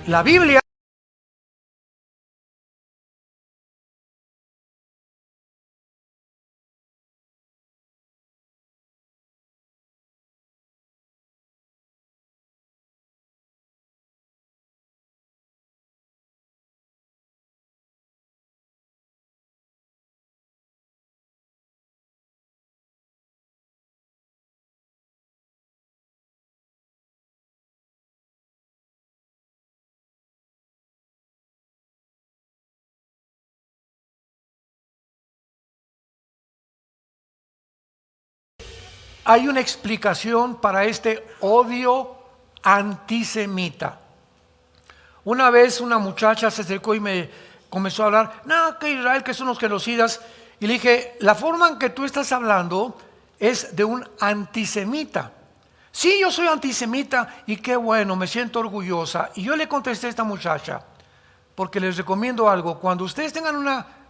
La Biblia hay una explicación para este odio antisemita. Una vez una muchacha se acercó y me comenzó a hablar, no, que Israel, que son los genocidas. Y le dije, la forma en que tú estás hablando es de un antisemita. Sí, yo soy antisemita y qué bueno, me siento orgullosa. Y yo le contesté a esta muchacha, porque les recomiendo algo, cuando ustedes tengan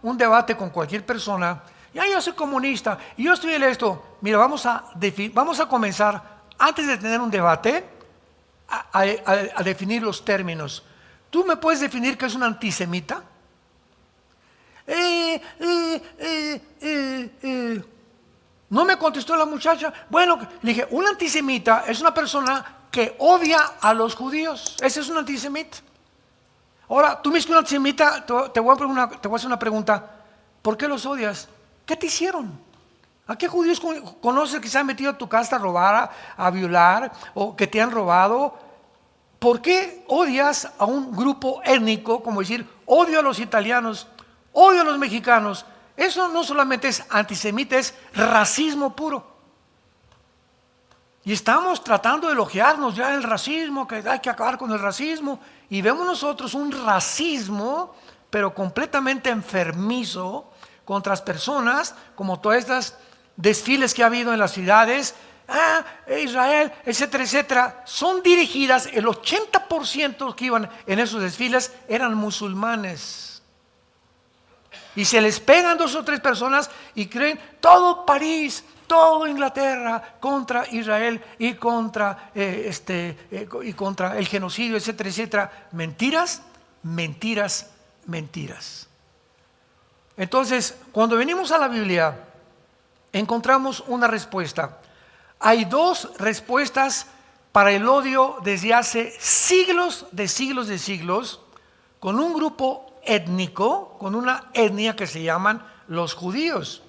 un debate con cualquier persona, ya yo soy comunista y yo estoy en esto, mira, vamos a comenzar, antes de tener un debate, a definir los términos. ¿Tú me puedes definir qué es un antisemita? No me contestó la muchacha. Bueno, le dije, un antisemita es una persona que odia a los judíos. Ese es un antisemita. Ahora, tú me dices que un antisemita, te voy a hacer una pregunta. ¿Por qué los odias? ¿Qué te hicieron? ¿A qué judíos conoces que se han metido a tu casa a robar, a violar, o que te han robado? ¿Por qué odias a un grupo étnico, como decir, odio a los italianos, odio a los mexicanos? Eso no solamente es antisemita, es racismo puro. Y estamos tratando de elogiarnos ya el racismo, que hay que acabar con el racismo. Y vemos nosotros un racismo, pero completamente enfermizo, contra las personas, como todas estas desfiles que ha habido en las ciudades, Israel, etcétera, etcétera, son dirigidas, el 80% que iban en esos desfiles eran musulmanes. Y se les pegan 2 o 3 personas y creen todo París, todo Inglaterra contra Israel y contra el genocidio, etcétera, etcétera. Mentiras, mentiras, mentiras. Entonces, cuando venimos a la Biblia, encontramos una respuesta. Hay 2 respuestas para el odio desde hace siglos de siglos de siglos, con un grupo étnico, con una etnia que se llaman los judíos.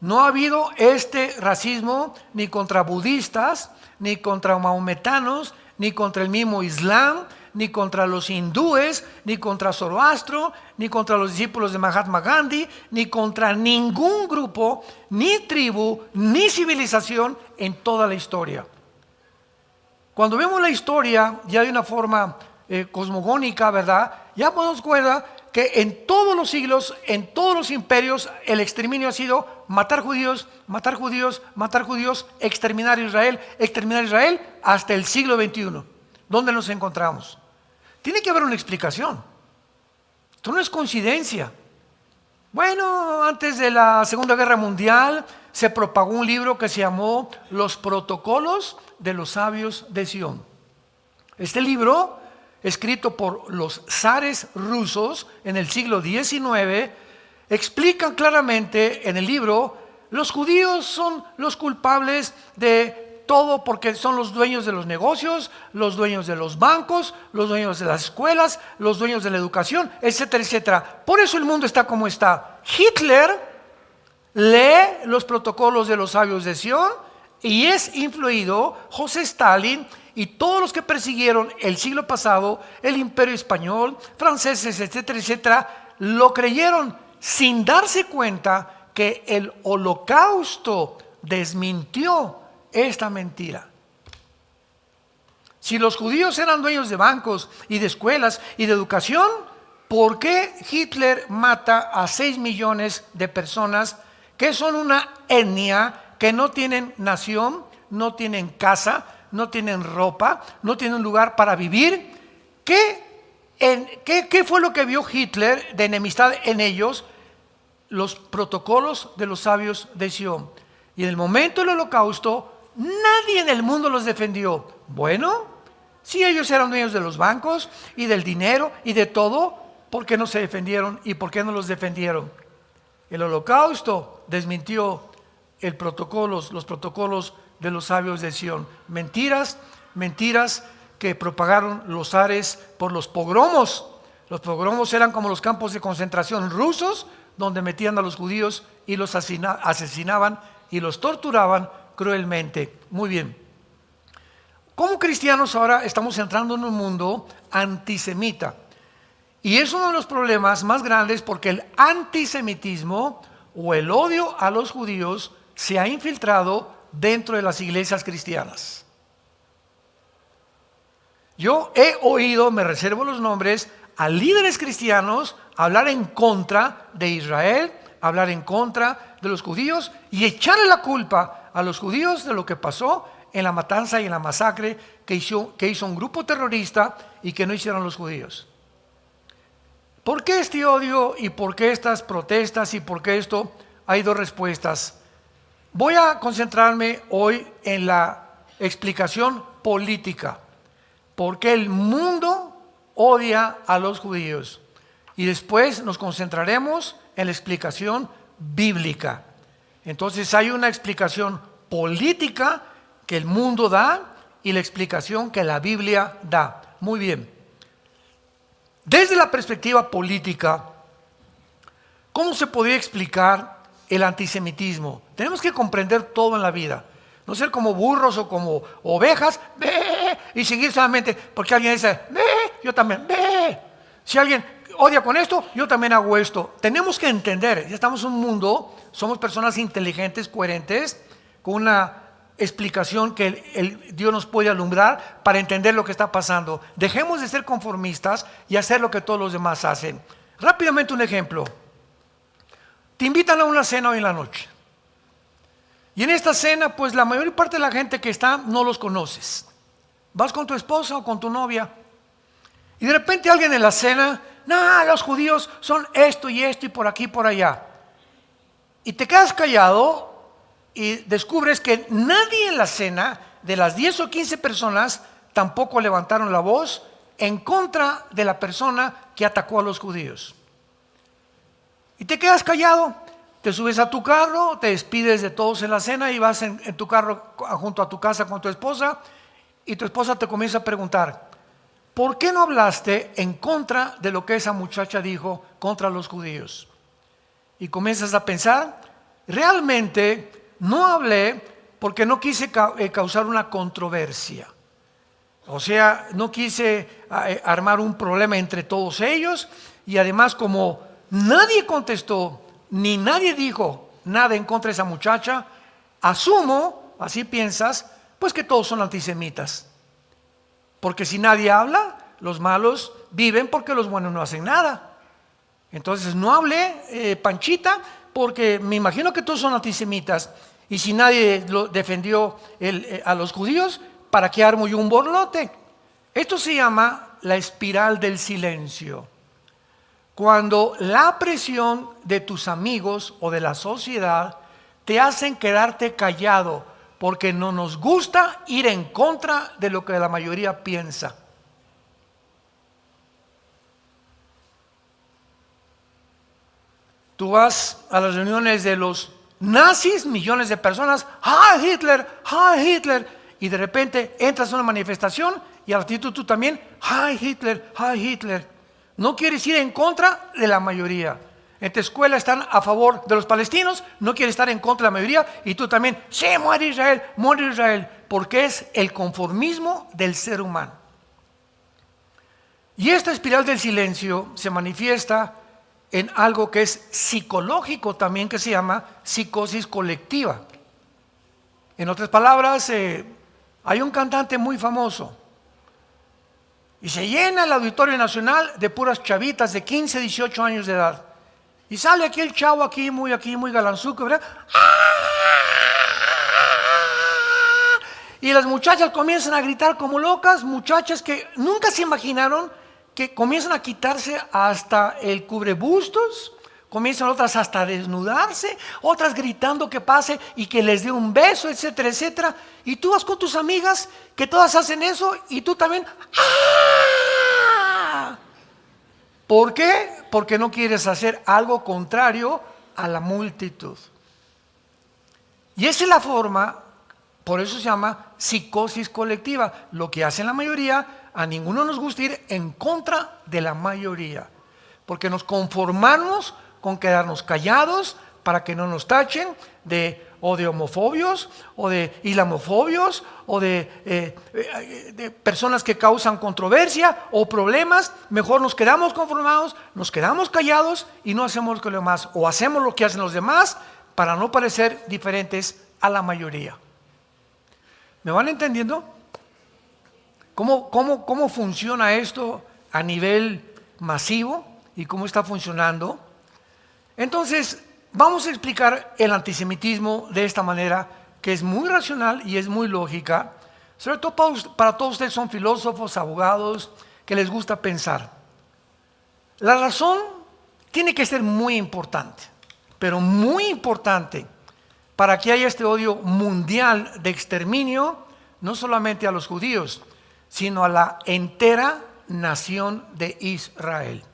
No ha habido este racismo ni contra budistas, ni contra mahometanos, ni contra el mismo Islam, ni contra los hindúes, ni contra Zoroastro, ni contra los discípulos de Mahatma Gandhi, ni contra ningún grupo, ni tribu, ni civilización en toda la historia. Cuando vemos la historia ya de una forma cosmogónica, ¿verdad? Ya podemos cuenta que en todos los siglos, en todos los imperios, el exterminio ha sido matar judíos, matar judíos, matar judíos, exterminar Israel hasta el siglo XXI. ¿Dónde nos encontramos? Tiene que haber una explicación. Esto no es coincidencia. Bueno, antes de la Segunda Guerra Mundial se propagó un libro que se llamó Los Protocolos de los Sabios de Sion. Este libro, escrito por los zares rusos en el siglo XIX, explica claramente en el libro, los judíos son los culpables de todo porque son los dueños de los negocios, los dueños de los bancos, los dueños de las escuelas, los dueños de la educación, etcétera, etcétera. Por eso el mundo está como está. Hitler lee los protocolos de los sabios de Sion y es influido José Stalin y todos los que persiguieron el siglo pasado, el imperio español, franceses, etcétera, etcétera, lo creyeron sin darse cuenta que el holocausto desmintió esta mentira. Si los judíos eran dueños de bancos y de escuelas y de educación, ¿por qué Hitler mata a 6 millones de personas que son una etnia que no tienen nación, no tienen casa, no tienen ropa, no tienen lugar para vivir? ¿Qué fue lo que vio Hitler de enemistad en ellos? Los protocolos de los sabios de Sion. Y en el momento del holocausto, nadie en el mundo los defendió. Bueno, Si ellos eran dueños de los bancos y del dinero y de todo, ¿por qué no se defendieron y por qué no los defendieron? El Holocausto desmintió los protocolos de los sabios de Sión. Mentiras que propagaron los zares por los pogromos. Los pogromos eran como los campos de concentración rusos, donde metían a los judíos y los asesinaban y los torturaban cruelmente. Muy bien. Como cristianos ahora estamos entrando en un mundo antisemita. Y es uno de los problemas más grandes porque el antisemitismo o el odio a los judíos se ha infiltrado dentro de las iglesias cristianas. Yo he oído, me reservo los nombres, a líderes cristianos hablar en contra de Israel, hablar en contra de los judíos y echarle la culpa a los judíos de lo que pasó en la matanza y en la masacre que hizo un grupo terrorista y que no hicieron los judíos. ¿Por qué este odio y por qué estas protestas y por qué esto? Hay dos respuestas. Voy a concentrarme hoy en la explicación política. ¿Por qué el mundo odia a los judíos? Y después nos concentraremos en la explicación bíblica. Entonces hay una explicación política que el mundo da y la explicación que la Biblia da. Muy bien. Desde la perspectiva política, ¿cómo se podría explicar el antisemitismo? Tenemos que comprender todo en la vida. No ser como burros o como ovejas, ¡bé! Y seguir solamente porque alguien dice, ¡bé! Yo también, ¡bé! Si alguien odia con esto, yo también hago esto. Tenemos que entender, ya estamos en un mundo, somos personas inteligentes, coherentes, con una explicación que Dios nos puede alumbrar para entender lo que está pasando. Dejemos de ser conformistas y hacer lo que todos los demás hacen. Rápidamente un ejemplo. Te invitan a una cena hoy en la noche. Y en esta cena, pues la mayor parte de la gente que está no los conoces. Vas con tu esposa o con tu novia. Y de repente alguien en la cena, no, los judíos son esto y por aquí y por allá. Y te quedas callado y descubres que nadie en la cena, de las 10 o 15 personas, tampoco levantaron la voz en contra de la persona que atacó a los judíos. Y te quedas callado, te subes a tu carro, te despides de todos en la cena y vas en tu carro junto a tu casa con tu esposa y tu esposa te comienza a preguntar, ¿por qué no hablaste en contra de lo que esa muchacha dijo contra los judíos? Y comienzas a pensar, realmente no hablé porque no quise causar una controversia. O sea, no quise armar un problema entre todos ellos y además como nadie contestó ni nadie dijo nada en contra de esa muchacha, asumo, así piensas, pues que todos son antisemitas. Porque si nadie habla, los malos viven porque los buenos no hacen nada. Entonces no hablé, Panchita, porque me imagino que todos son antisemitas. Y si nadie defendió a los judíos, ¿para qué armo yo un borlote? Esto se llama la espiral del silencio. Cuando la presión de tus amigos o de la sociedad te hacen quedarte callado, porque no nos gusta ir en contra de lo que la mayoría piensa. Tú vas a las reuniones de los nazis, millones de personas, ¡Heil Hitler! ¡Heil Hitler! Y de repente entras a una manifestación y al ratito tú también, ¡Heil Hitler! ¡Heil Hitler! No quieres ir en contra de la mayoría. En tu escuela están a favor de los palestinos, no quieres estar en contra de la mayoría y tú también, ¡sí, muere Israel! Porque es el conformismo del ser humano. Y esta espiral del silencio se manifiesta en algo que es psicológico también, que se llama psicosis colectiva. En otras palabras, hay un cantante muy famoso y se llena el Auditorio Nacional de puras chavitas de 15, 18 años de edad. Y sale aquí el chavo aquí muy galanzuco, ¿verdad? Y las muchachas comienzan a gritar como locas, muchachas que nunca se imaginaron que comienzan a quitarse hasta el cubrebustos, comienzan otras hasta a desnudarse, otras gritando que pase y que les dé un beso, etcétera, etcétera. Y tú vas con tus amigas que todas hacen eso y tú también. ¡Ah! ¿Por qué? Porque no quieres hacer algo contrario a la multitud. Y esa es la forma, por eso se llama psicosis colectiva. Lo que hacen la mayoría, a ninguno nos gusta ir en contra de la mayoría. Porque nos conformamos con quedarnos callados para que no nos tachen de homofobios o de islamofobios o de personas que causan controversia o problemas. Mejor nos quedamos conformados, nos quedamos callados y no hacemos lo que los demás, o hacemos lo que hacen los demás para no parecer diferentes a la mayoría. ¿Me van entendiendo? ¿Cómo funciona esto a nivel masivo y cómo está funcionando? Entonces, vamos a explicar el antisemitismo de esta manera, que es muy racional y es muy lógica, sobre todo para todos ustedes son filósofos, abogados, que les gusta pensar. La razón tiene que ser muy importante, pero muy importante, para que haya este odio mundial de exterminio, no solamente a los judíos, sino a la entera nación de Israel.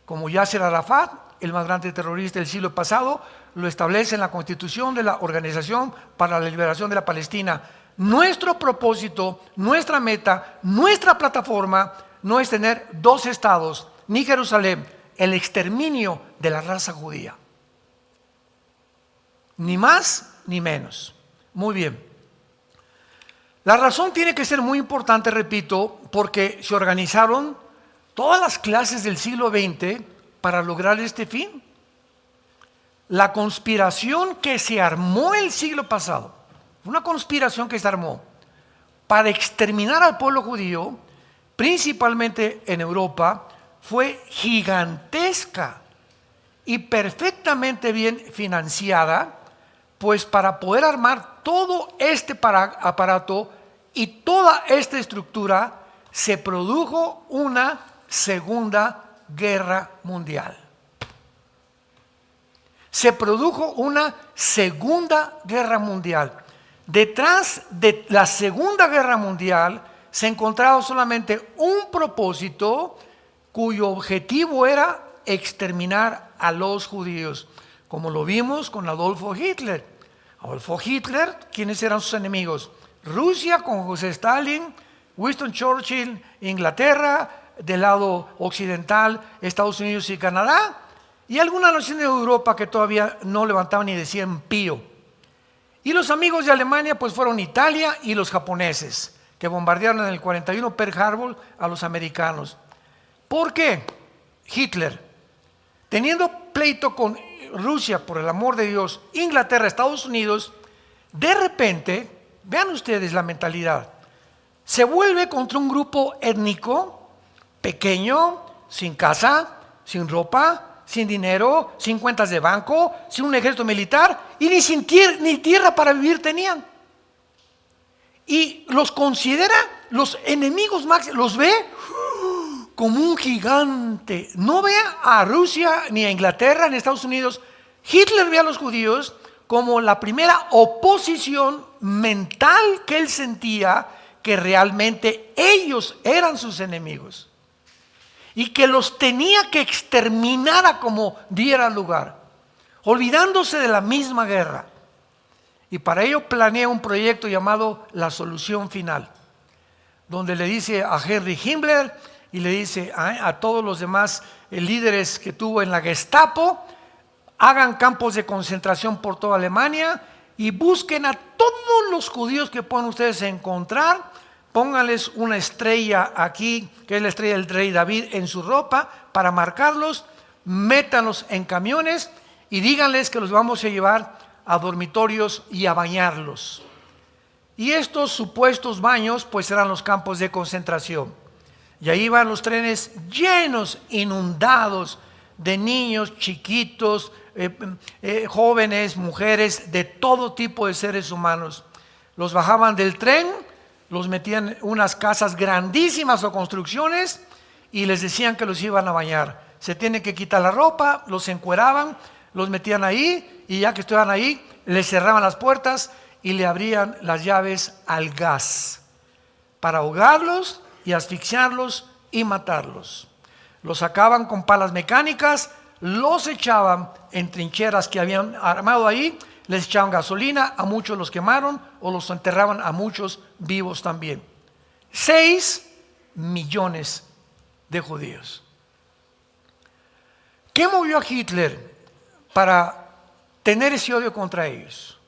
Como Yasser Arafat, el más grande terrorista del siglo pasado, lo establece en la Constitución de la Organización para la Liberación de la Palestina. Nuestro propósito, nuestra meta, nuestra plataforma no es tener 2 estados, ni Jerusalén, el exterminio de la raza judía. Ni más ni menos. Muy bien. La razón tiene que ser muy importante, repito, porque se organizaron todas las clases del siglo XX para lograr este fin. La conspiración que se armó el siglo pasado, una conspiración que se armó para exterminar al pueblo judío, principalmente en Europa, fue gigantesca y perfectamente bien financiada, pues para poder armar todo este aparato y toda esta estructura, se produjo una Segunda Guerra Mundial. Se produjo una Segunda Guerra Mundial. Detrás de la Segunda Guerra Mundial se encontraba solamente un propósito cuyo objetivo era exterminar a los judíos, como lo vimos con Adolfo Hitler. Adolfo Hitler, ¿quiénes eran sus enemigos? Rusia con José Stalin, Winston Churchill, Inglaterra, del lado occidental, Estados Unidos y Canadá, y algunas naciones de Europa que todavía no levantaban ni decían pío. Y los amigos de Alemania pues fueron Italia y los japoneses, que bombardearon en el 41 Pearl Harbor a los americanos. ¿Por qué? Hitler, teniendo pleito con Rusia, por el amor de Dios, Inglaterra, Estados Unidos, de repente, vean ustedes la mentalidad, se vuelve contra un grupo étnico, pequeño, sin casa, sin ropa, sin dinero, sin cuentas de banco, sin un ejército militar y ni tierra para vivir tenían. Y los considera los enemigos máximos, los ve como un gigante. No ve a Rusia, ni a Inglaterra, ni a Estados Unidos. Hitler ve a los judíos como la primera oposición mental que él sentía, que realmente ellos eran sus enemigos y que los tenía que exterminar a como diera lugar, olvidándose de la misma guerra. Y para ello planea un proyecto llamado La Solución Final, donde le dice a Henry Himmler y le dice a todos los demás líderes que tuvo en la Gestapo: hagan campos de concentración por toda Alemania y busquen a todos los judíos que puedan ustedes encontrar, pónganles una estrella aquí, que es la estrella del rey David, en su ropa para marcarlos, métanlos en camiones y díganles que los vamos a llevar a dormitorios y a bañarlos. Y estos supuestos baños pues serán los campos de concentración. Y ahí van los trenes llenos, inundados de niños chiquitos, jóvenes, mujeres, de todo tipo de seres humanos. Los bajaban del tren, los metían en unas casas grandísimas o construcciones y les decían que los iban a bañar. Se tienen que quitar la ropa, los encueraban, los metían ahí y ya que estaban ahí, les cerraban las puertas y le abrían las llaves al gas para ahogarlos y asfixiarlos y matarlos. Los sacaban con palas mecánicas, los echaban en trincheras que habían armado ahí, les echaban gasolina, a muchos los quemaron o los enterraban a muchos vivos también. 6 millones de judíos. ¿Qué movió a Hitler para tener ese odio contra ellos?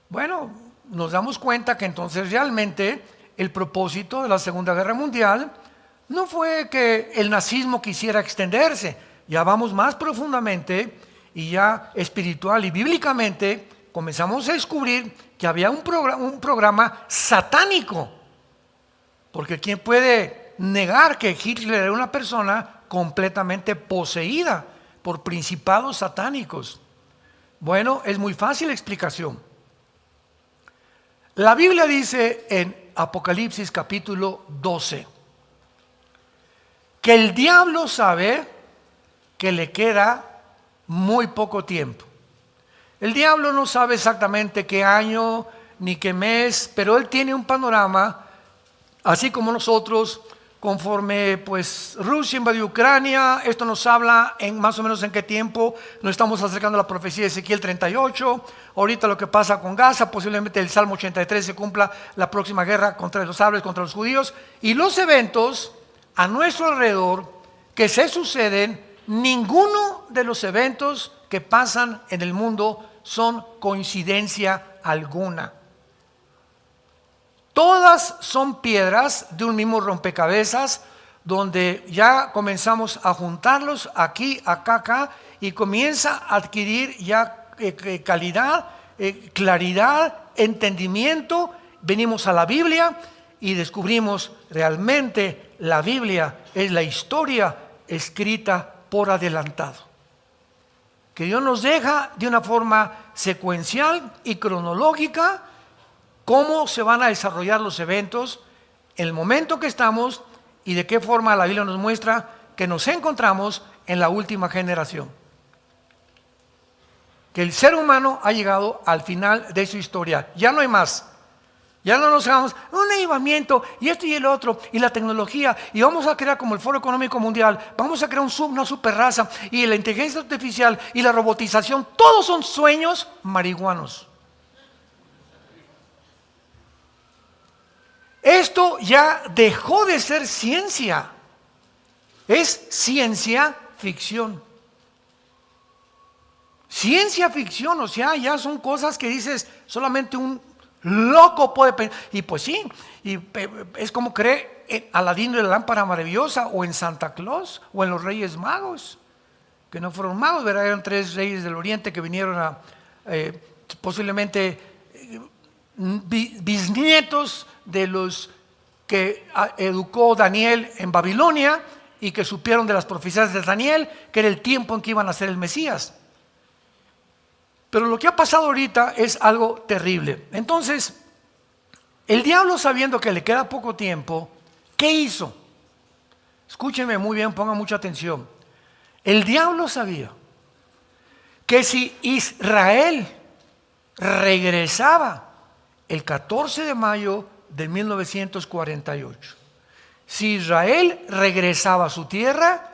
Bueno, nos damos cuenta que entonces realmente el propósito de la Segunda Guerra Mundial no fue que el nazismo quisiera extenderse. Ya vamos más profundamente y ya espiritual y bíblicamente comenzamos a descubrir que había un programa satánico. Porque ¿quién puede negar que Hitler era una persona completamente poseída por principados satánicos? Bueno, es muy fácil la explicación. La Biblia dice en Apocalipsis capítulo 12 que el diablo sabe que le queda muy poco tiempo. El diablo no sabe exactamente qué año ni qué mes, pero él tiene un panorama, así como nosotros, conforme pues Rusia invadió Ucrania. Esto nos habla en más o menos en qué tiempo nos estamos acercando a la profecía de Ezequiel 38. Ahorita lo que pasa con Gaza, posiblemente el Salmo 83 se cumpla, la próxima guerra contra los árabes, contra los judíos. Y los eventos a nuestro alrededor que se suceden, ninguno de los eventos que pasan en el mundo son coincidencia alguna. Todas son piedras de un mismo rompecabezas, donde ya comenzamos a juntarlos aquí, acá, acá, y comienza a adquirir ya calidad, claridad, entendimiento. Venimos a la Biblia y descubrimos realmente la Biblia es la historia escrita por adelantado, que Dios nos deja de una forma secuencial y cronológica cómo se van a desarrollar los eventos, el momento que estamos y de qué forma la Biblia nos muestra que nos encontramos en la última generación. Que el ser humano ha llegado al final de su historia. Ya no hay más. Ya no nos hagamos un avivamiento y esto y el otro y la tecnología y vamos a crear como el Foro Económico Mundial, vamos a crear una superraza y la inteligencia artificial y la robotización. Todos son sueños marihuanos. Esto ya dejó de ser ciencia, es ciencia ficción. Ciencia ficción, o sea, ya son cosas que dices, solamente un loco puede pensar. Y pues sí, y es como cree en Aladino y la lámpara maravillosa, o en Santa Claus, o en los Reyes Magos, que no fueron magos, ¿verdad? Eran 3 reyes del Oriente que vinieron a posiblemente bisnietos de los que educó Daniel en Babilonia y que supieron de las profecías de Daniel, que era el tiempo en que iban a ser el Mesías. Pero lo que ha pasado ahorita es algo terrible. Entonces, el diablo, sabiendo que le queda poco tiempo, ¿qué hizo? Escúchenme muy bien, pongan mucha atención. El diablo sabía que si Israel regresaba el 14 de mayo de 1948, si Israel regresaba a su tierra,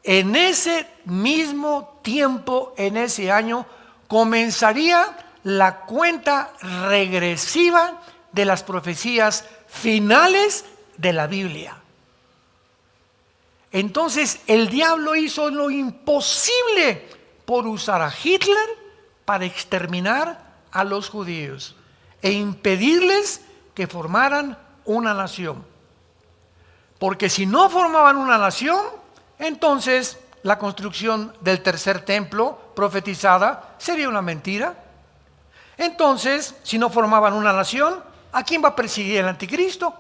en ese mismo tiempo, en ese año, comenzaría la cuenta regresiva de las profecías finales de la Biblia. Entonces el diablo hizo lo imposible por usar a Hitler para exterminar a los judíos e impedirles que formaran una nación. Porque si no formaban una nación, entonces la construcción del tercer templo profetizada sería una mentira. Entonces, si no formaban una nación, ¿a quién va a perseguir el anticristo?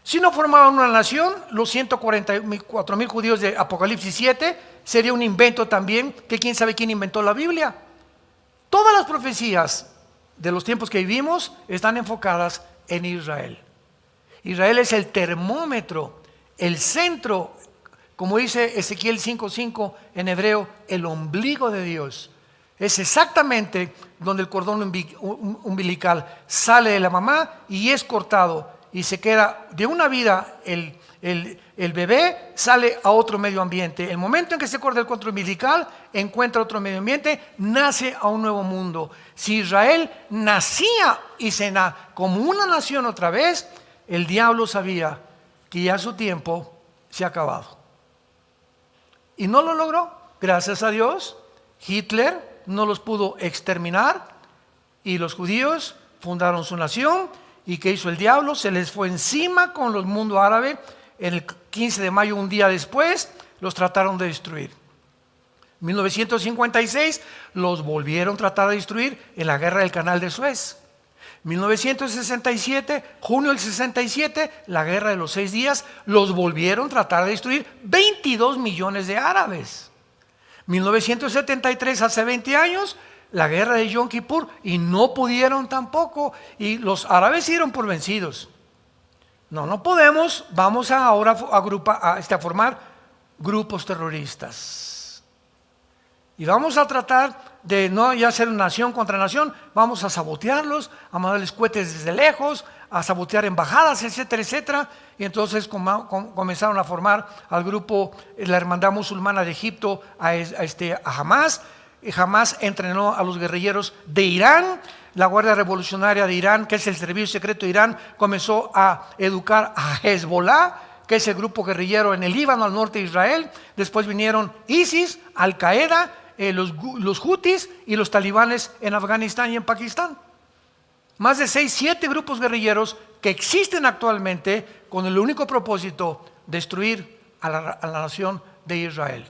Si no formaban una nación, los 144,000 judíos de Apocalipsis 7 sería un invento también, que quién sabe quién inventó la Biblia. Todas las profecías de los tiempos que vivimos están enfocadas en Israel. Israel es el termómetro, el centro Como dice Ezequiel 5:5 en hebreo, el ombligo de Dios. Es exactamente donde el cordón umbilical sale de la mamá y es cortado y se queda de una vida el bebé, sale a otro medio ambiente. El momento en que se corta el cordón umbilical, encuentra otro medio ambiente, nace a un nuevo mundo. Si Israel nacía como una nación otra vez, el diablo sabía que ya su tiempo se ha acabado. Y no lo logró, gracias a Dios. Hitler no los pudo exterminar y los judíos fundaron su nación. ¿Y qué hizo el diablo? Se les fue encima con el mundo árabe. En el 15 de mayo, un día después, los trataron de destruir. En 1956 los volvieron a tratar de destruir en la guerra del Canal de Suez. 1967, junio del 67, la guerra de los 6 días, los volvieron a tratar de destruir 22 millones de árabes. 1973, hace 20 años, la guerra de Yom Kippur, y no pudieron tampoco, y los árabes se dieron por vencidos. No podemos, vamos ahora a formar grupos terroristas. Y vamos a tratar de no ya ser nación contra nación, vamos a sabotearlos, a mandarles cohetes desde lejos, a sabotear embajadas, etcétera, etcétera. Y entonces comenzaron a formar al grupo, la Hermandad Musulmana de Egipto, a Hamas. Y Hamas entrenó a los guerrilleros de Irán. La Guardia Revolucionaria de Irán, que es el servicio secreto de Irán, comenzó a educar a Hezbollah, que es el grupo guerrillero en el Líbano, al norte de Israel. Después vinieron ISIS, Al-Qaeda, los Houthis y los talibanes en Afganistán y en Pakistán. Más de 6, 7 grupos guerrilleros que existen actualmente con el único propósito de destruir a la nación de Israel.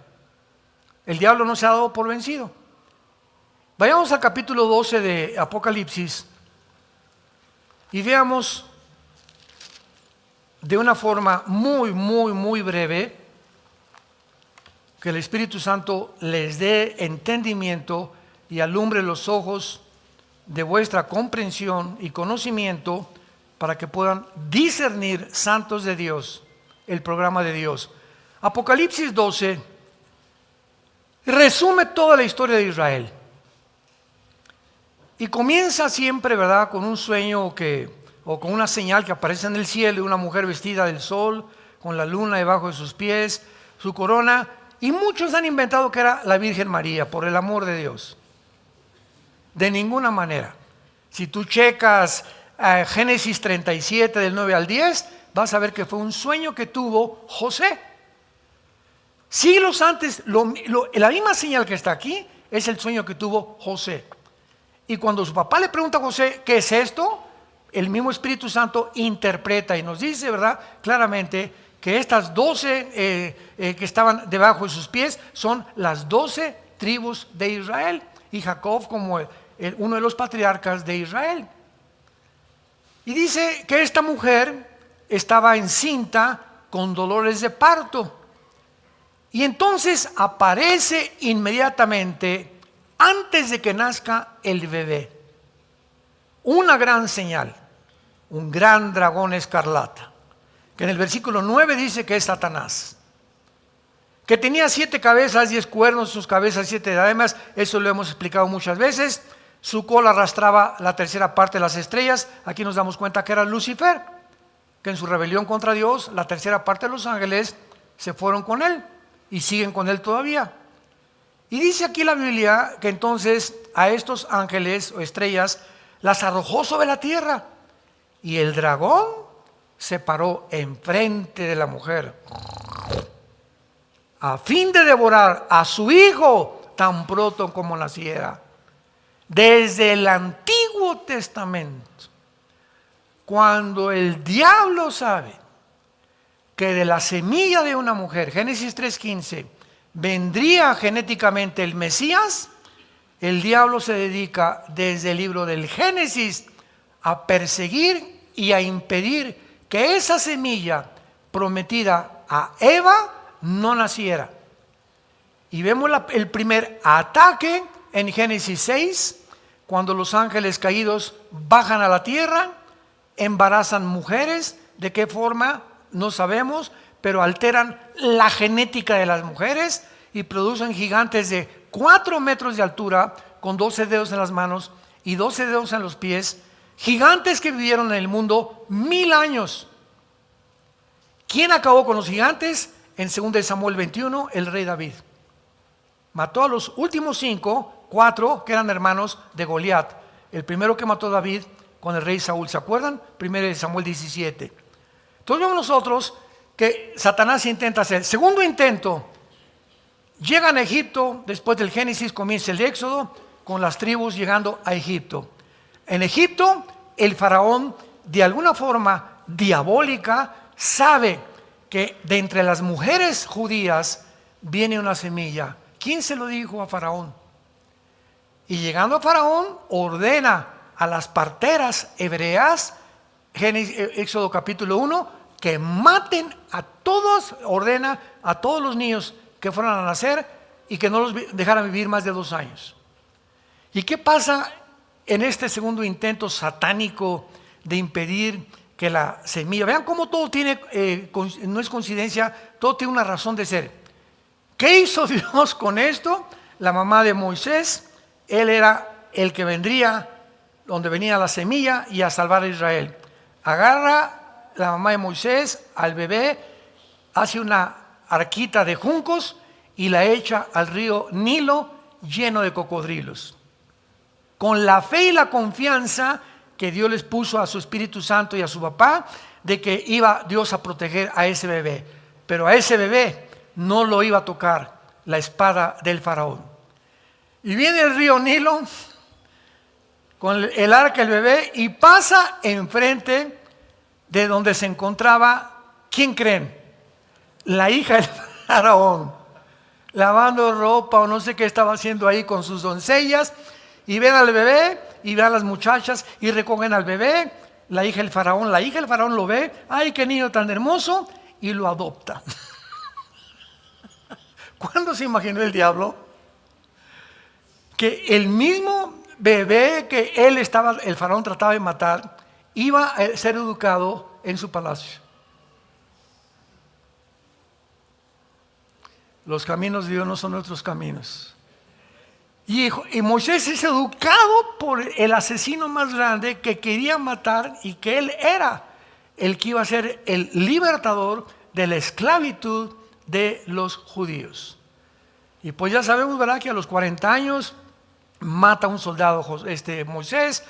El diablo no se ha dado por vencido. Vayamos al capítulo 12 de Apocalipsis y veamos de una forma muy breve, que el Espíritu Santo les dé entendimiento y alumbre los ojos de vuestra comprensión y conocimiento para que puedan discernir, santos de Dios, el programa de Dios. Apocalipsis 12 resume toda la historia de Israel. Y comienza siempre, ¿verdad?, con un sueño o con una señal que aparece en el cielo, una mujer vestida del sol, con la luna debajo de sus pies, su corona. Y muchos han inventado que era la Virgen María, por el amor de Dios. De ninguna manera. Si tú checas Génesis 37, del 9 al 10, vas a ver que fue un sueño que tuvo José. Siglos antes, la misma señal que está aquí es el sueño que tuvo José. Y cuando su papá le pregunta a José, ¿qué es esto?, el mismo Espíritu Santo interpreta y nos dice, ¿verdad?, claramente que estas 12 que estaban debajo de sus pies son las 12 tribus de Israel, y Jacob como uno de los patriarcas de Israel. Y dice que esta mujer estaba encinta con dolores de parto. Y entonces aparece inmediatamente, antes de que nazca el bebé, una gran señal, un gran dragón escarlata, que en el versículo 9 dice que es Satanás, que tenía 7 cabezas, 10 cuernos, sus cabezas 7 diademas. Eso lo hemos explicado muchas veces. Su cola arrastraba la tercera parte de las estrellas. Aquí nos damos cuenta que era Lucifer, que en su rebelión contra Dios, la tercera parte de los ángeles se fueron con él y siguen con él todavía. Y dice aquí la Biblia que entonces a estos ángeles o estrellas las arrojó sobre la tierra, y el dragón se paró enfrente de la mujer a fin de devorar a su hijo tan pronto como naciera. Desde el Antiguo Testamento, cuando el diablo sabe que de la semilla de una mujer, Génesis 3:15, vendría genéticamente el Mesías, el diablo se dedica desde el libro del Génesis a perseguir y a impedir que esa semilla prometida a Eva no naciera. Y vemos el primer ataque en Génesis 6, cuando los ángeles caídos bajan a la tierra, embarazan mujeres. ¿De qué forma? No sabemos, pero alteran la genética de las mujeres y producen gigantes de 4 metros de altura con 12 dedos en las manos y 12 dedos en los pies, gigantes que vivieron en el mundo 1000 años. ¿Quién acabó con los gigantes? En 2 Samuel 21, el rey David. Mató a los últimos 4 que eran hermanos de Goliat. El primero que mató David con el rey Saúl, ¿se acuerdan? 1 Samuel 17. Entonces vemos nosotros que Satanás intenta hacer. Segundo intento, llegan a Egipto, después del Génesis comienza el Éxodo, con las tribus llegando a Egipto. En Egipto, el faraón, de alguna forma diabólica, sabe que de entre las mujeres judías viene una semilla. ¿Quién se lo dijo a Faraón? Y llegando a Faraón, ordena a las parteras hebreas, Éxodo capítulo 1, que maten a todos, ordena a todos los niños que fueran a nacer y que no los dejaran vivir más de 2 años. ¿Y qué pasa en este segundo intento satánico de impedir que la semilla? Vean cómo todo tiene, no es coincidencia, todo tiene una razón de ser. ¿Qué hizo Dios con esto? La mamá de Moisés, él era el que vendría, donde venía la semilla y a salvar a Israel. Agarra la mamá de Moisés al bebé, hace una arquita de juncos y la echa al río Nilo lleno de cocodrilos. Con la fe y la confianza que Dios les puso a su Espíritu Santo y a su papá, de que iba Dios a proteger a ese bebé. Pero a ese bebé no lo iba a tocar la espada del faraón. Y viene el río Nilo con el arca del bebé y pasa enfrente de donde se encontraba, ¿quién creen? La hija del faraón, lavando ropa o no sé qué estaba haciendo ahí con sus doncellas, y ven al bebé y ven a las muchachas y recogen al bebé. La hija del faraón lo ve, ay, qué niño tan hermoso, y lo adopta. ¿Cuándo se imaginó el diablo que el mismo bebé que el faraón trataba de matar, iba a ser educado en su palacio? Los caminos de Dios no son nuestros caminos. Y Moisés es educado por el asesino más grande que quería matar, y que él era el que iba a ser el libertador de la esclavitud de los judíos. Y pues ya sabemos, ¿verdad?, que a los 40 años mata a un soldado Moisés,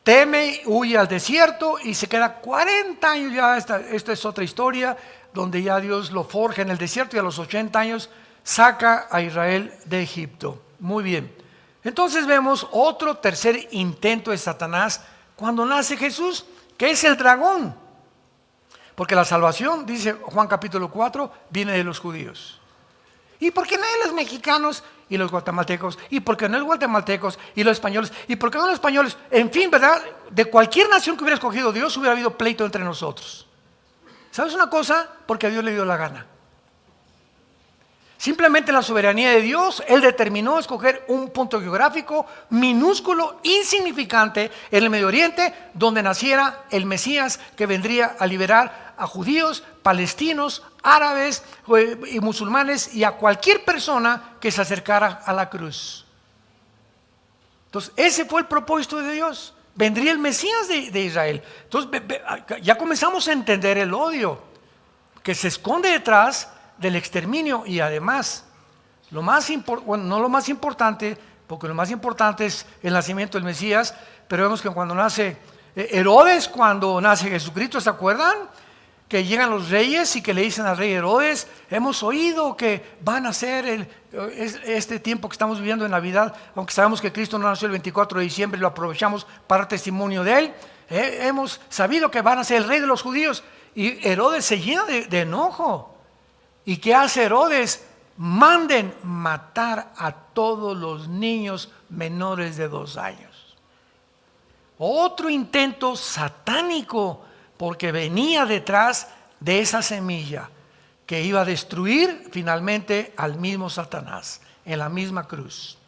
teme, huye al desierto y se queda 40 años ya. Esta es otra historia, donde ya Dios lo forja en el desierto y a los 80 años saca a Israel de Egipto. Muy bien. Entonces vemos otro tercer intento de Satanás cuando nace Jesús, que es el dragón. Porque la salvación, dice Juan capítulo 4, viene de los judíos. ¿Y por qué no de los mexicanos y los guatemaltecos? ¿Y por qué no los guatemaltecos y los españoles? ¿Y por qué no los españoles? En fin, ¿verdad? De cualquier nación que hubiera escogido Dios, hubiera habido pleito entre nosotros. ¿Sabes una cosa? Porque a Dios le dio la gana. Simplemente la soberanía de Dios, Él determinó escoger un punto geográfico minúsculo, insignificante, en el Medio Oriente, donde naciera el Mesías que vendría a liberar a judíos, palestinos, árabes y musulmanes, y a cualquier persona que se acercara a la cruz. Entonces, ese fue el propósito de Dios. Vendría el Mesías de Israel. Entonces, ya comenzamos a entender el odio que se esconde detrás del exterminio. Y además, no lo más importante, porque lo más importante es el nacimiento del Mesías, pero vemos que cuando nace Herodes, cuando nace Jesucristo, ¿se acuerdan? Que llegan los reyes y que le dicen al rey Herodes: hemos oído que van a ser este tiempo que estamos viviendo en Navidad, aunque sabemos que Cristo no nació el 24 de diciembre y lo aprovechamos para dar testimonio de Él, hemos sabido que van a ser el rey de los judíos. Y Herodes se llena de enojo. ¿Y qué hace Herodes? Manden matar a todos los niños menores de 2 años. Otro intento satánico, porque venía detrás de esa semilla que iba a destruir finalmente al mismo Satanás en la misma cruz.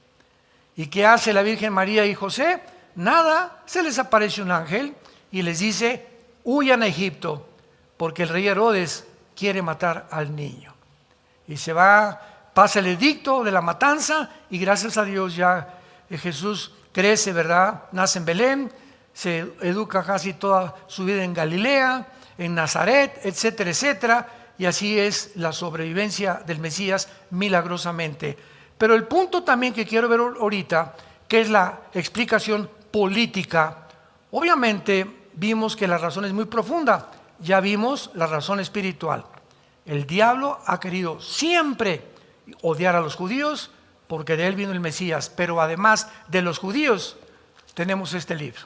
¿Y qué hace la Virgen María y José? Nada, se les aparece un ángel y les dice: huyan a Egipto, porque el rey Herodes quiere matar al niño. Y se va, pasa el edicto de la matanza y gracias a Dios ya Jesús crece, ¿verdad? Nace en Belén, se educa casi toda su vida en Galilea, en Nazaret, etcétera, etcétera. Y así es la sobrevivencia del Mesías milagrosamente. Pero el punto también que quiero ver ahorita, que es la explicación política, obviamente vimos que la razón es muy profunda, ya vimos la razón espiritual. El diablo ha querido siempre odiar a los judíos porque de él vino el Mesías, pero además de los judíos tenemos este libro.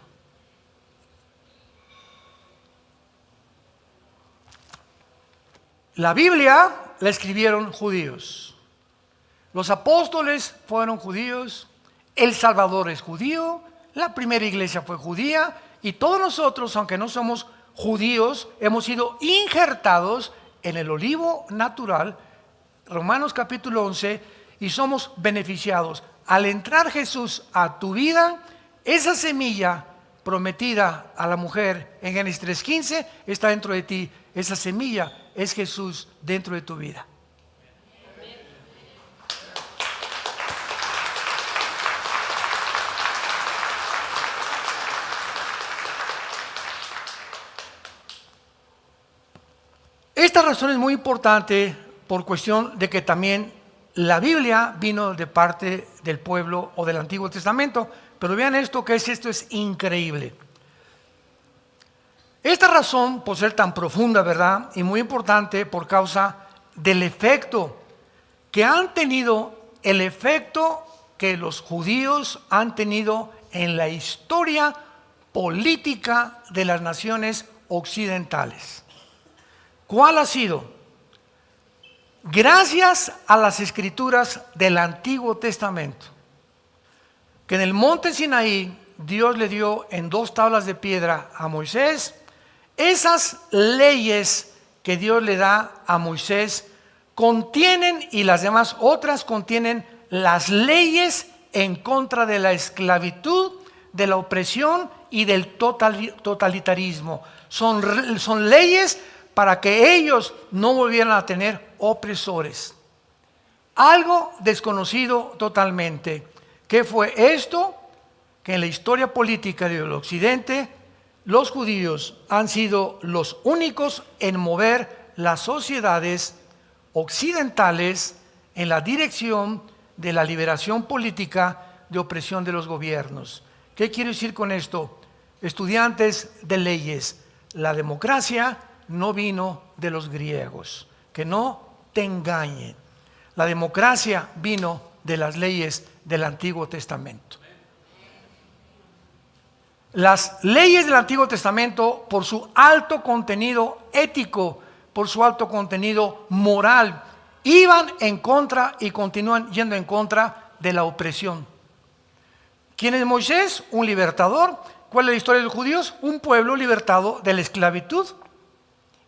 La Biblia la escribieron judíos. Los apóstoles fueron judíos, el Salvador es judío, la primera iglesia fue judía y todos nosotros, aunque no somos judíos, hemos sido injertados en el olivo natural, Romanos capítulo 11, y somos beneficiados. Al entrar Jesús a tu vida, esa semilla prometida a la mujer en Génesis 3:15 está dentro de ti. Esa semilla es Jesús dentro de tu vida. Esta razón es muy importante por cuestión de que también la Biblia vino de parte del pueblo o del Antiguo Testamento. Pero vean esto, que esto es increíble. Esta razón, por ser tan profunda, ¿verdad? Y muy importante por causa del efecto que han tenido, el efecto que los judíos han tenido en la historia política de las naciones occidentales. ¿Cuál ha sido? Gracias a las escrituras del Antiguo Testamento, que en el monte Sinaí Dios le dio en 2 tablas de piedra a Moisés. Esas leyes que Dios le da a Moisés contienen, y las demás otras contienen, las leyes en contra de la esclavitud, de la opresión y del totalitarismo. Son leyes para que ellos no volvieran a tener opresores. Algo desconocido totalmente. ¿Qué fue esto? Que en la historia política del Occidente, los judíos han sido los únicos en mover las sociedades occidentales en la dirección de la liberación política de opresión de los gobiernos. ¿Qué quiero decir con esto? Estudiantes de leyes, la democracia no vino de los griegos, que no te engañen. La democracia vino de las leyes del Antiguo Testamento. Las leyes del Antiguo Testamento, por su alto contenido ético, por su alto contenido moral, iban en contra y continúan yendo en contra de la opresión. ¿Quién es Moisés? Un libertador. ¿Cuál es la historia de los judíos? Un pueblo libertado de la esclavitud.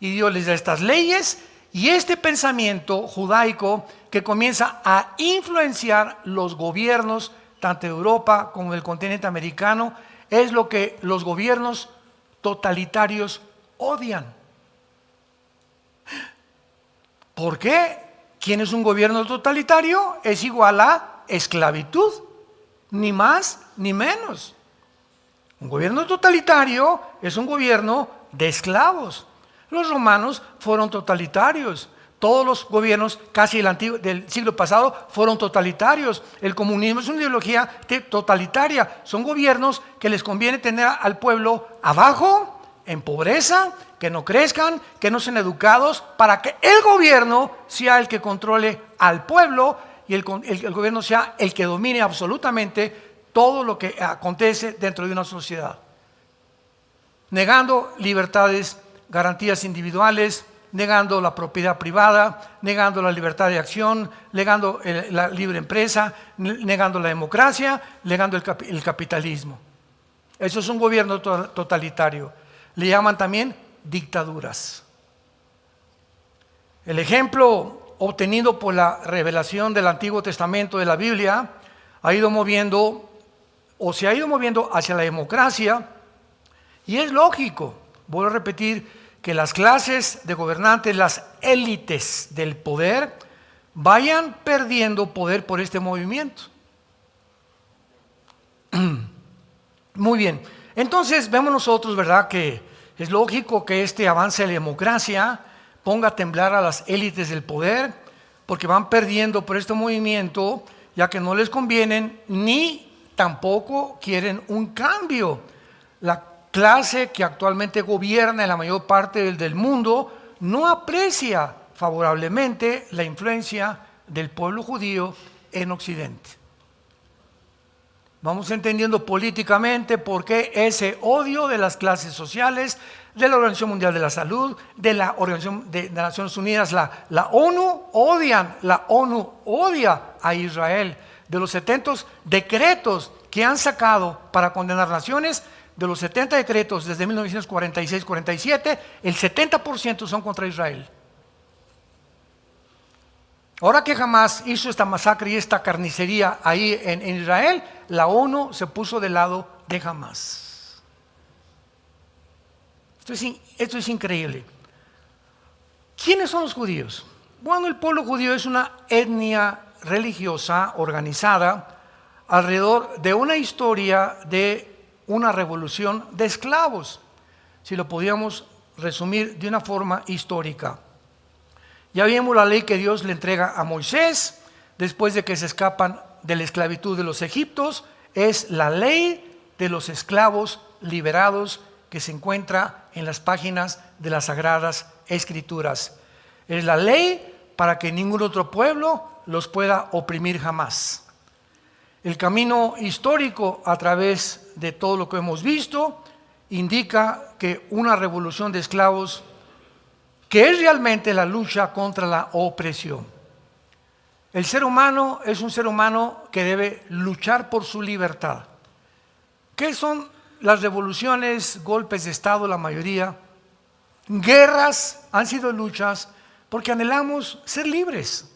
Y Dios les da estas leyes y este pensamiento judaico que comienza a influenciar los gobiernos, tanto de Europa como del continente americano, es lo que los gobiernos totalitarios odian. ¿Por qué? ¿Quién es un gobierno totalitario? Es igual a esclavitud, ni más ni menos. Un gobierno totalitario es un gobierno de esclavos. Los romanos fueron totalitarios. Todos los gobiernos casi del siglo pasado fueron totalitarios. El comunismo es una ideología totalitaria. Son gobiernos que les conviene tener al pueblo abajo, en pobreza, que no crezcan, que no sean educados, para que el gobierno sea el que controle al pueblo y el gobierno sea el que domine absolutamente todo lo que acontece dentro de una sociedad. Negando libertades, garantías individuales, negando la propiedad privada, negando la libertad de acción, negando la libre empresa, negando la democracia, negando el capitalismo. Eso es un gobierno totalitario. Le llaman también dictaduras. El ejemplo obtenido por la revelación del Antiguo Testamento de la Biblia ha ido moviendo, o se ha ido moviendo hacia la democracia, y es lógico, vuelvo a repetir, que las clases de gobernantes, las élites del poder, vayan perdiendo poder por este movimiento. Muy bien, entonces vemos nosotros, ¿verdad?, que es lógico que este avance de la democracia ponga a temblar a las élites del poder, porque van perdiendo por este movimiento, ya que no les convienen ni tampoco quieren un cambio. La clase que actualmente gobierna en la mayor parte del mundo no aprecia favorablemente la influencia del pueblo judío en Occidente. Vamos entendiendo políticamente por qué ese odio de las clases sociales, de la Organización Mundial de la Salud, de la Organización de Naciones Unidas, la ONU odia a Israel. De los 70 decretos que han sacado para condenar naciones, de los 70 decretos desde 1946-47, el 70% son contra Israel. Ahora que Hamás hizo esta masacre y esta carnicería ahí en Israel, la ONU se puso del lado de Hamás. Esto es increíble. ¿Quiénes son los judíos? Bueno, el pueblo judío es una etnia religiosa organizada alrededor de una historia de una revolución de esclavos, si lo podíamos resumir de una forma histórica. Ya vimos la ley que Dios le entrega a Moisés después de que se escapan de la esclavitud de los egipcios. Es la ley de los esclavos liberados que se encuentra en las páginas de las Sagradas Escrituras. Es la ley para que ningún otro pueblo los pueda oprimir jamás. El camino histórico a través de todo lo que hemos visto indica que una revolución de esclavos, que es realmente la lucha contra la opresión. El ser humano es un ser humano que debe luchar por su libertad. ¿Qué son las revoluciones, golpes de Estado, la mayoría? Guerras han sido luchas porque anhelamos ser libres.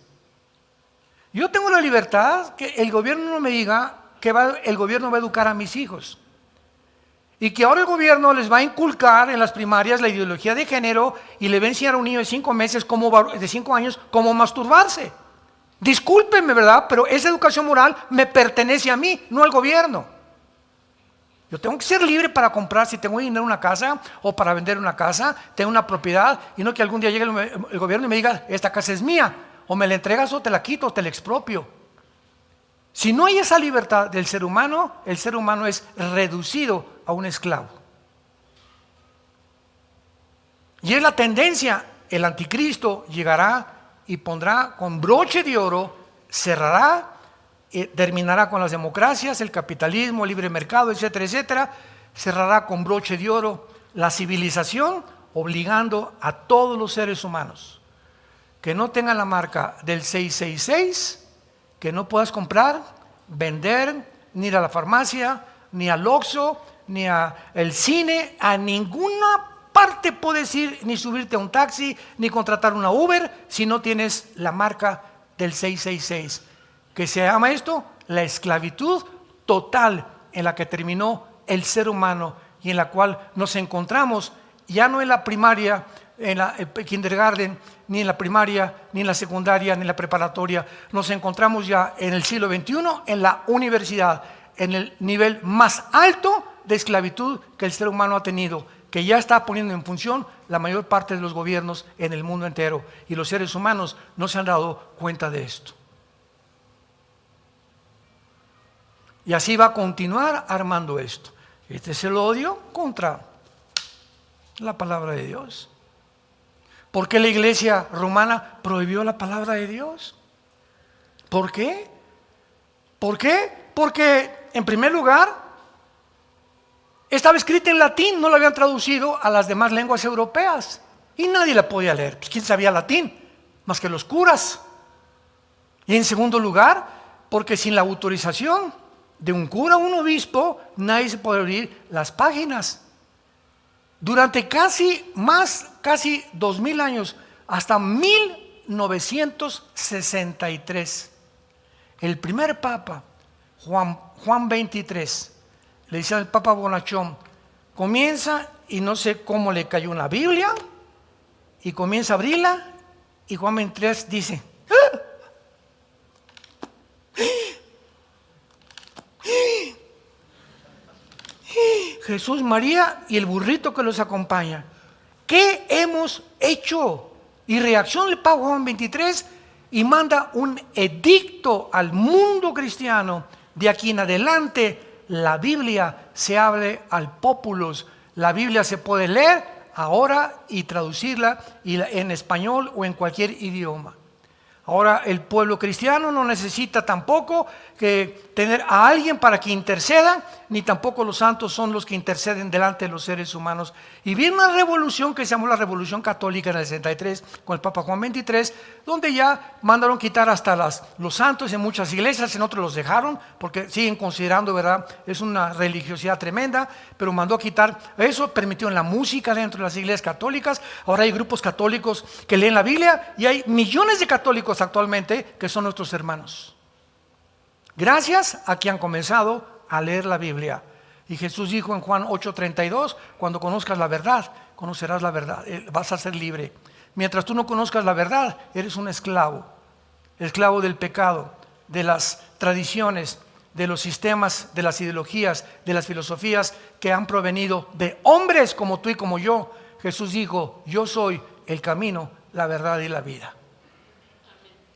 Yo tengo la libertad que el gobierno no me diga que el gobierno va a educar a mis hijos. Y que ahora el gobierno les va a inculcar en las primarias la ideología de género y le va a enseñar a un niño de 5 meses, de 5 años, cómo masturbarse. Discúlpenme, ¿verdad? Pero esa educación moral me pertenece a mí, no al gobierno. Yo tengo que ser libre para comprar, si tengo dinero en una casa o para vender una casa, tengo una propiedad, y no que algún día llegue el gobierno y me diga, esta casa es mía, o me la entregas o te la quito o te la expropio. Si no hay esa libertad del ser humano, el ser humano es reducido a un esclavo. Y es la tendencia, el anticristo llegará y pondrá con broche de oro, cerrará, terminará con las democracias, el capitalismo, el libre mercado, etcétera, etcétera, cerrará con broche de oro la civilización, obligando a todos los seres humanos que no tengan la marca del 666, que no puedas comprar, vender, ni ir a la farmacia, ni al Oxxo, ni al cine, a ninguna parte puedes ir, ni subirte a un taxi, ni contratar una Uber, si no tienes la marca del 666. ¿Qué se llama esto? La esclavitud total en la que terminó el ser humano y en la cual nos encontramos ya no en la primaria, en la kindergarten, ni en la primaria, ni en la secundaria, ni en la preparatoria. Nos encontramos ya en el siglo XXI, en la universidad, en el nivel más alto de esclavitud que el ser humano ha tenido, que ya está poniendo en función la mayor parte de los gobiernos en el mundo entero. Y los seres humanos no se han dado cuenta de esto. Y así va a continuar armando esto. Este es el odio contra la palabra de Dios. ¿Por qué la iglesia romana prohibió la palabra de Dios? ¿Por qué? ¿Por qué? Porque, en primer lugar, estaba escrita en latín, no la habían traducido a las demás lenguas europeas. Y nadie la podía leer. Pues, ¿quién sabía latín? Más que los curas. Y en segundo lugar, porque sin la autorización de un cura o un obispo, nadie se puede abrir las páginas. Durante casi 2000 años, hasta 1963, el primer papa, Juan XXIII, le dice al papa Bonachón, comienza y no sé cómo le cayó una Biblia y comienza a abrirla y Juan 23 dice, Jesús, María y el burrito que los acompaña. ¿Qué hemos hecho? Y reacciona el Papa Juan 23 y manda un edicto al mundo cristiano. De aquí en adelante la Biblia se abre al populus. La Biblia se puede leer ahora y traducirla en español o en cualquier idioma. Ahora el pueblo cristiano no necesita tampoco que tener a alguien para que interceda, ni tampoco los santos son los que interceden delante de los seres humanos. Y viene una revolución que se llamó la Revolución Católica en el 63 con el Papa Juan 23, donde ya mandaron quitar hasta los santos en muchas iglesias, en otros los dejaron porque siguen considerando, ¿verdad? Es una religiosidad tremenda, pero mandó a quitar eso, permitió en la música dentro de las iglesias católicas. Ahora hay grupos católicos que leen la Biblia y hay millones de católicos actualmente que son nuestros hermanos. Gracias a que han comenzado a leer la Biblia. Y Jesús dijo en Juan 8:32, cuando conozcas la verdad, conocerás la verdad, vas a ser libre. Mientras tú no conozcas la verdad, eres un esclavo del pecado, de las tradiciones, de los sistemas, de las ideologías, de las filosofías que han provenido de hombres como tú y como yo. Jesús dijo, yo soy el camino, la verdad y la vida.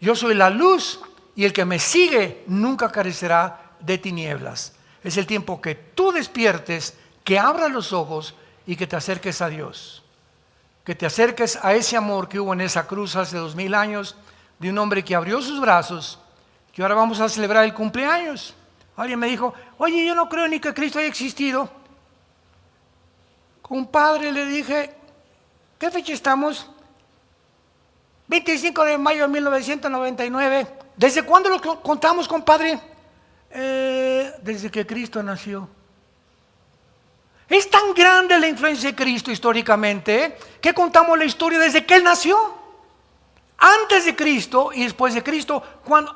Yo soy la luz y el que me sigue nunca carecerá de tinieblas. Es el tiempo que tú despiertes, que abras los ojos y que te acerques a Dios. Que te acerques a ese amor que hubo en esa cruz hace 2000 años, de un hombre que abrió sus brazos, que ahora vamos a celebrar el cumpleaños. Alguien me dijo, oye, yo no creo ni que Cristo haya existido. Compadre, le dije, ¿qué fecha estamos? 25 de mayo de 1999. ¿Desde cuándo lo contamos, compadre? Desde que Cristo nació. Es tan grande la influencia de Cristo históricamente que contamos la historia desde que Él nació. Antes de Cristo y después de Cristo.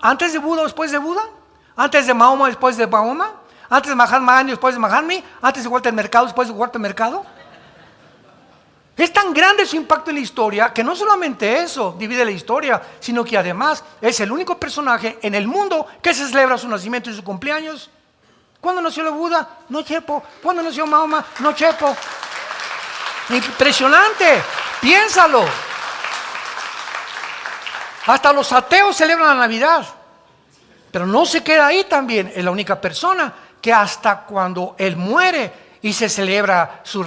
¿Antes de Buda o después de Buda? ¿Antes de Mahoma después de Mahoma? ¿Antes de Mahatma Gandhi después de Mahatma? ¿Antes de Walter Mercado después de Walter Mercado? Es tan grande su impacto en la historia que no solamente eso divide la historia, sino que además es el único personaje en el mundo que se celebra su nacimiento y su cumpleaños. ¿Cuándo nació el Buda? No chepo. ¿Cuándo nació Mahoma? No chepo. Impresionante, piénsalo. Hasta los ateos celebran la Navidad, pero no se queda ahí también. Es la única persona que hasta cuando Él muere y se celebra su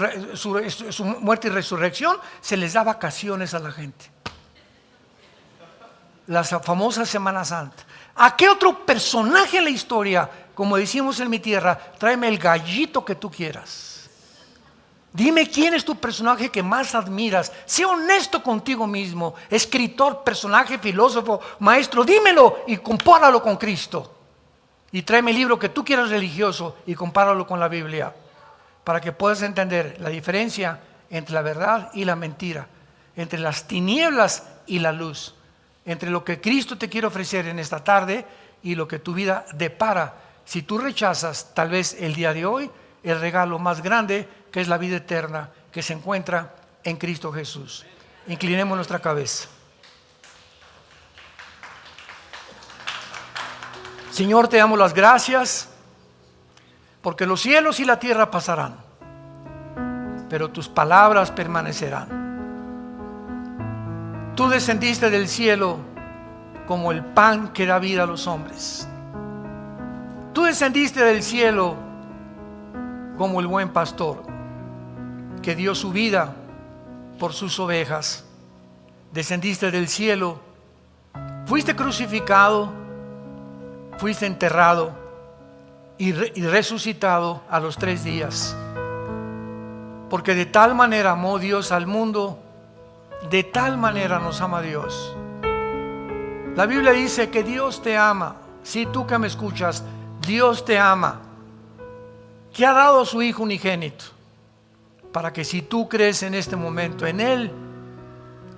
muerte y resurrección, se les da vacaciones a la gente. La famosa Semana Santa. ¿A qué otro personaje en la historia, como decimos en mi tierra, tráeme el gallito que tú quieras? Dime quién es tu personaje que más admiras. Sé honesto contigo mismo. Escritor, personaje, filósofo, maestro, dímelo y compáralo con Cristo. Y tráeme el libro que tú quieras religioso y compáralo con la Biblia, para que puedas entender la diferencia entre la verdad y la mentira, entre las tinieblas y la luz, entre lo que Cristo te quiere ofrecer en esta tarde y lo que tu vida depara si tú rechazas tal vez el día de hoy el regalo más grande, que es la vida eterna que se encuentra en Cristo Jesús. Inclinemos nuestra cabeza. Señor, te damos las gracias porque los cielos y la tierra pasarán, pero tus palabras permanecerán. Tú descendiste del cielo como el pan que da vida a los hombres. Tú descendiste del cielo como el buen pastor que dio su vida por sus ovejas. Descendiste del cielo, fuiste crucificado, fuiste enterrado y resucitado a los 3 días. Porque de tal manera amó Dios al mundo, de tal manera nos ama Dios. La Biblia dice que Dios te ama. Si tú que me escuchas, Dios te ama, que ha dado a su Hijo unigénito, para que si tú crees en este momento en Él,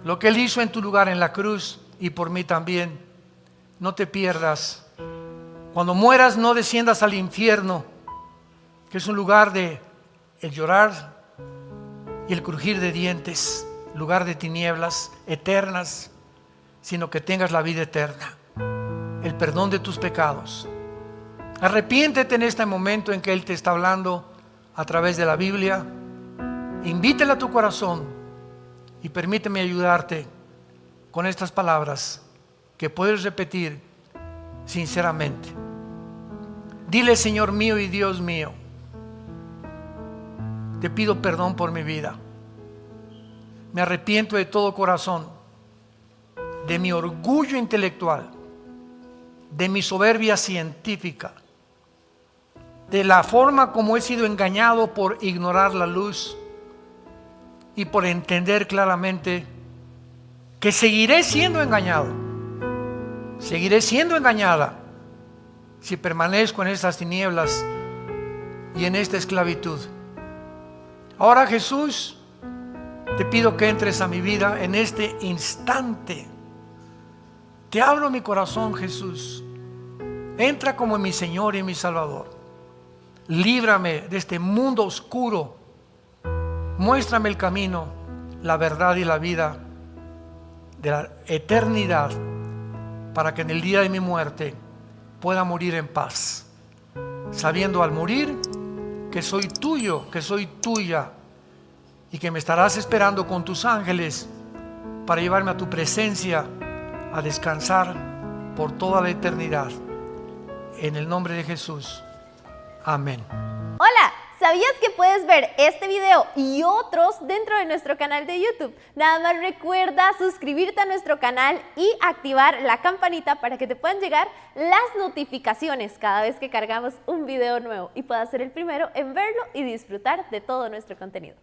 lo que Él hizo en tu lugar en la cruz y por mí también, no te pierdas. Cuando mueras no desciendas al infierno, que es un lugar de el llorar y el crujir de dientes, lugar de tinieblas eternas, sino que tengas la vida eterna, el perdón de tus pecados. Arrepiéntete en este momento en que Él te está hablando a través de la Biblia. Invítale a tu corazón y permíteme ayudarte con estas palabras que puedes repetir sinceramente. Dile: Señor mío y Dios mío, te pido perdón por mi vida. Me arrepiento de todo corazón, de mi orgullo intelectual, de mi soberbia científica, de la forma como he sido engañado por ignorar la luz y por entender claramente que seguiré siendo engañado, seguiré siendo engañada si permanezco en estas tinieblas y en esta esclavitud. Ahora, Jesús, te pido que entres a mi vida en este instante. Te abro mi corazón, Jesús. Entra como mi Señor y mi Salvador. Líbrame de este mundo oscuro. Muéstrame el camino, la verdad y la vida de la eternidad, para que en el día de mi muerte pueda morir en paz, sabiendo al morir que soy tuyo, que soy tuya, y que me estarás esperando con tus ángeles para llevarme a tu presencia a descansar por toda la eternidad. En el nombre de Jesús. Amén. Hola, ¿sabías que puedes ver este video y otros dentro de nuestro canal de YouTube? Nada más recuerda suscribirte a nuestro canal y activar la campanita para que te puedan llegar las notificaciones cada vez que cargamos un video nuevo y puedas ser el primero en verlo y disfrutar de todo nuestro contenido.